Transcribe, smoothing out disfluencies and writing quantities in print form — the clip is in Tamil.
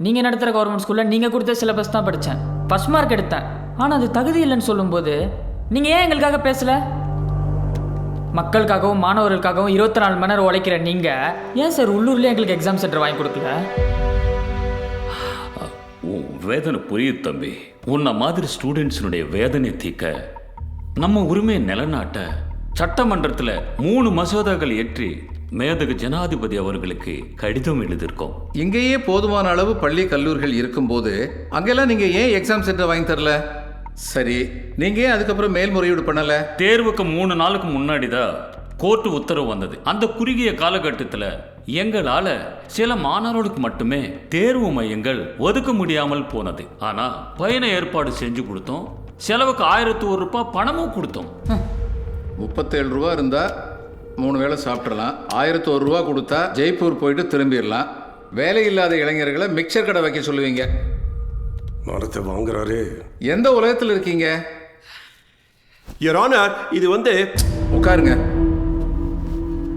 நீங்கள் நடத்துகிற கவர்மெண்ட் ஸ்கூலில் நீங்கள் கொடுத்த சிலபஸ் தான் படித்தேன், ஃபஸ்ட் மார்க் எடுத்தேன். ஆனால் அது தகுதி இல்லைன்னு சொல்லும்போது நீங்கள் ஏன் எங்களுக்காக பேசலை? மக்களுக்காகவும் மாணவர்களுக்காகவும் 24 மணி நேரம் உழைக்கிற நீங்கள் ஏன் சார் உள்ளூர்லேயே எங்களுக்கு எக்ஸாம் சென்டர் வாங்கி கொடுக்கல? உன் வேதனை புரியுது தம்பி. உன்ன மாதிரி ஸ்டூடெண்ட்ஸினுடைய வேதனை தீர்க்க நம்ம உரிமையை நிலநாட்ட சட்டமன்றத்தில் 3 மசோதாக்கள் ஏற்றி மேதகு ஜனாதிபதி அவர்களுக்கு கடிதம் எழுதியிருக்கோம். இங்கேயே போதுமான அளவு பள்ளி கல்லூரிகள் இருக்கும்போது அங்கெல்லாம் நீங்கள் ஏன் எக்ஸாம் சென்டர் வாங்கி தரல? சரி, நீங்கள் ஏன் அதுக்கப்புறம் மேல்முறையீடு பண்ணலை? தேர்வுக்கு 3 நாளுக்கு முன்னாடி தான் கோர்ட்டு உத்தரவு வந்தது. அந்த குறுகிய காலகட்டத்தில் எங்களால் சில மாணவர்களுக்கு மட்டுமே தேர்வு மையங்கள் ஒதுக்க முடியாமல் போனது. ஆனால் பயண ஏற்பாடு செஞ்சு கொடுத்தோம். செலவுக்கு 1001 ரூபாய் பணமும் கொடுத்தோம். 37 ரூபா இருந்தால் 3 வேளை சாப்பிட்றலாம். 1001 ரூபா கொடுத்தா ஜெய்ப்பூர் போயிட்டு திரும்பிடலாம். வேலை இல்லாத இளைஞர்களை மிக்சர் கடை வைக்க சொல்லுவீங்க. மரத்தை வாங்குறாரு. எந்த உலகத்தில் இருக்கீங்க? யுவர் ஆனர், இது உட்காருங்க.